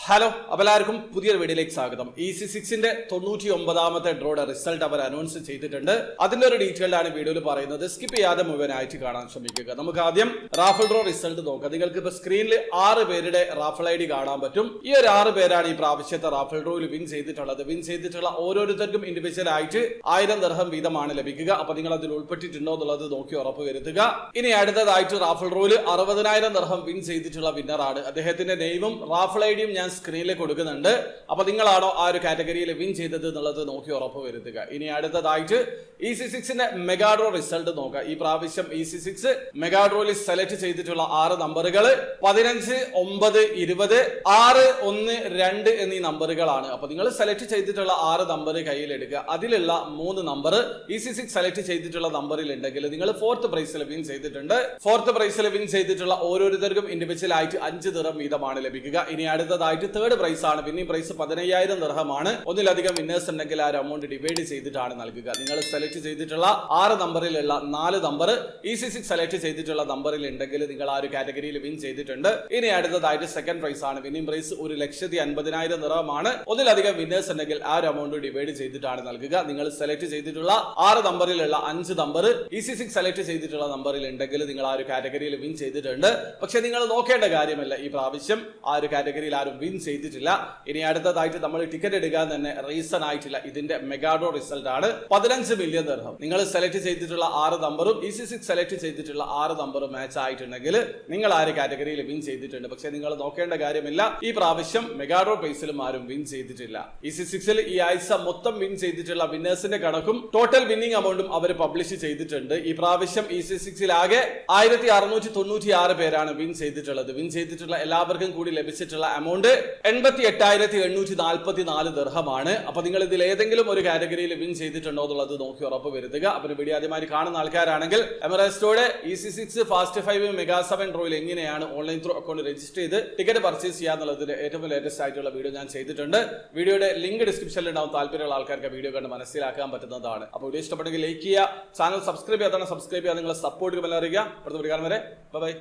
Hello എല്ലാവർക്കും പുതിയൊരു വീഡിയോയിലേക്ക് സ്വാഗതം. EC6ന്റെ 99ാമത്തെ ഡ്രോയുടെ റിസൾട്ട് അവർ അനൗൺസ് ചെയ്തിട്ടുണ്ട്. അതിന്റെ ഒരു ഡീറ്റെയിൽഡ് ആണ് വീഡിയോയിൽ പറയുന്നത്. സ്കിപ്പ് ചെയ്യാതെ മുഴുവനായിട്ട് കാണാൻ ശ്രമിക്കുക. നമുക്ക് ആദ്യം റാഫൽ ഡ്രോ റിസൾട്ട് നോക്കാം. നിങ്ങൾക്ക് ഇപ്പൊ സ്ക്രീനിൽ 6 പേരുടെ റാഫൽ ID കാണാൻ പറ്റും. ഈ ഒരു 6 പേരാണ് ഈ പ്രാവശ്യത്തെ റാഫൽ ഡ്രോയിൽ വിൻ ചെയ്തിട്ടുള്ള ഓരോരുത്തർക്കും ഇൻഡിവിജ്വൽ ആയിട്ട് 1000 ദിർഹം വീതമാണ് ലഭിക്കുക. അപ്പൊ നിങ്ങൾ അതിൽ ഉൾപ്പെട്ടിട്ടുണ്ടോ എന്നുള്ളത് നോക്കി ഉറപ്പ് വരുത്തുക. ഇനി അടുത്തതായിട്ട് റാഫൽ ഡ്രോയിൽ 60,000 ദിർഹം വിൻ ചെയ്തിട്ടുള്ള വിന്നറാണ്. അദ്ദേഹത്തിന്റെ നെയിമും റാഫൽ ഐഡിയും ഞാൻ സ്ക്രീനിൽ കൊടുക്കുന്നുണ്ട്. അപ്പൊ നിങ്ങളാണോ ആ ഒരു കാറ്റഗറിയിൽ വിൻ ചെയ്തത് എന്നുള്ളത് നോക്കി ഉറപ്പ് വരുത്തുക. ഇനി അടുത്തതായിട്ട് EC6ന്റെ മെഗാഡ്രോ റിസൾട്ട് നോക്കാം. ഈ പ്രാവശ്യം EC6 മെഗാഡ്രോയിൽ സെലക്ട് ചെയ്തിട്ടുള്ള 6 നമ്പറുകൾ 15, 9, 20, 6, 1, 2 എന്നീ നമ്പറുകളാണ്. അപ്പൊ നിങ്ങൾ സെലക്ട് ചെയ്തിട്ടുള്ള 6 നമ്പർ കയ്യിലെടുക്കുക. അതിലുള്ള 3 നമ്പർ EC6 സെലക്ട് ചെയ്തിട്ടുള്ള നമ്പറിൽ ഉണ്ടെങ്കിൽ നിങ്ങൾ 4th പ്രൈസിൽ വിൻ ചെയ്തിട്ടുണ്ട്. 4th പ്രൈസിൽ വിൻ ചെയ്തിട്ടുള്ള ഓരോരുത്തർക്കും ഇൻഡിവിജ്വൽ ആയിട്ട് 5 ദിർഹം വീതമാണ് ലഭിക്കുക. ഇനി അടുത്തതായിട്ട് തേർഡ് പ്രൈസ് ആണ്. Winning price 15,000 ദിർഹമാണ്. ഒന്നിലധികം വിന്നേഴ്സ് ഉണ്ടെങ്കിൽ ആ ഒരു എമൗണ്ട് ഡിവൈഡ് ചെയ്തിട്ടാണ് നൽകുക. നിങ്ങൾ സെലക്ട് ചെയ്തിട്ടുള്ള 6 നമ്പറിലുള്ള 4 നമ്പർ EC6 സെലക്ട് ചെയ്തിട്ടുള്ള നമ്പറിൽ ഉണ്ടെങ്കിൽ നിങ്ങൾ ആ ഒരു കാറ്റഗറിയിൽ വിൻ ചെയ്തിട്ടുണ്ട്. ഇനി അടുത്തതായിട്ട് സെക്കൻഡ് പ്രൈസ് ആണ്. Winning price 1,50,000 ദിർഹമാണ്. ഒന്നിലധികം വിന്നേഴ്സ് ഉണ്ടെങ്കിൽ ആ ഒരു എമൗണ്ട് ഡിവൈഡ് ചെയ്തിട്ടാണ് നൽകുക. നിങ്ങൾ സെലക്ട് ചെയ്തിട്ടുള്ള 6 നമ്പറിലുള്ള 5 നമ്പർ EC6 സെലക്ട് ചെയ്തിട്ടുള്ള നമ്പറിൽ ഉണ്ടെങ്കിൽ നിങ്ങൾ ആ ഒരു കാറ്റഗറിയിൽ വിൻ ചെയ്തിട്ടുണ്ട്. പക്ഷെ നിങ്ങൾ നോക്കേണ്ട കാര്യമല്ല, ഈ പ്രാവശ്യം ആ ഒരു കാറ്റഗറിയിൽ ആരും വിൻ ചെയ്തിട്ടില്ല. ഇനി അടുത്തതായിട്ട് നമ്മൾ ടിക്കറ്റ് എടുക്കാൻ തന്നെ റീസൺ ആയിട്ടില്ല. ഇതിന്റെ മെഗാഡ്രോ റിസൾട്ട് ആണ്. 15 മില്യൺ ദിർഹം. നിങ്ങൾ സെലക്ട് ചെയ്തിട്ടുള്ള 6 നമ്പറും EC6 സെലക്ട് ചെയ്തിട്ടുള്ള 6 നമ്പറും മാച്ച് ആയിട്ടുണ്ടെങ്കിൽ നിങ്ങൾ ആ ഒരു കാറ്റഗറിയിൽ വിൻ ചെയ്തിട്ടുണ്ട്. പക്ഷെ നിങ്ങൾ നോക്കേണ്ട കാര്യമില്ല, ഈ പ്രാവശ്യം മെഗാഡ്രോ പ്രൈസിലും ആരും വിൻ ചെയ്തിട്ടില്ല. EC6ൽ ഈ ആഴ്ച മൊത്തം വിൻ ചെയ്തിട്ടുള്ള വിന്നേഴ്സിന്റെ കണക്കും ടോട്ടൽ വിന്നിംഗ് എമൗണ്ടും അവർ പബ്ലിഷ് ചെയ്തിട്ടുണ്ട്. ഈ പ്രാവശ്യം EC6ൽ ആകെ 1696 പേരാണ് വിൻ ചെയ്തിട്ടുള്ളത്. വിൻ ചെയ്തിട്ടുള്ള എല്ലാവർക്കും കൂടി ലഭിച്ചിട്ടുള്ള എമൗണ്ട് 88,844 ദിർഹമാണ്. അപ്പൊ നിങ്ങൾ ഇതിൽ ഏതെങ്കിലും ഒരു കാറ്റഗറിയിൽ വിൻ ചെയ്തിട്ടുണ്ടോ എന്നുള്ളത് നോക്കി ഉറപ്പ് വരുത്തുക. അപ്പൊ വീഡിയോ ആദ്യമായി കാണുന്ന ആൾക്കാരാണെങ്കിൽ എമറസ്റ്റോടെ EC6 ഫാസ്റ്റ് 5 മെഗാ 7 ഡ്രോയിൽ എങ്ങനെയാണ് ഓൺലൈൻ ത്രൂ അക്കൗണ്ട് രജിസ്റ്റർ ചെയ്ത് ടിക്കറ്റ് പർച്ചേസ് ചെയ്യാന്നുള്ളതിന്റെ ഏറ്റവും ലേറ്റസ്റ്റ് ആയിട്ടുള്ള വീഡിയോ ഞാൻ ചെയ്തിട്ടുണ്ട്. വീഡിയോയുടെ ലിങ്ക് ഡിസ്ക്രിപ്ഷനിൽ ഉണ്ടാവും. താല്പര്യമുള്ള ആൾക്കാർക്ക് വീഡിയോ കണ്ട് മനസ്സിലാക്കാൻ പറ്റുന്നതാണ്. അപ്പോൾ വീഡിയോ ഇഷ്ടപ്പെട്ടെങ്കിൽ ലൈക്ക് ചെയ്യുക, ചാനൽ സബ്സ്ക്രൈബ് ചെയ്യാതാണ് സബ്സ്ക്രൈബ് ചെയ്യുക, നിങ്ങളെ സപ്പോർട്ട് അറിയിക്കുക. അടുത്ത വീഡിയോ കാണും വരെ ബൈ.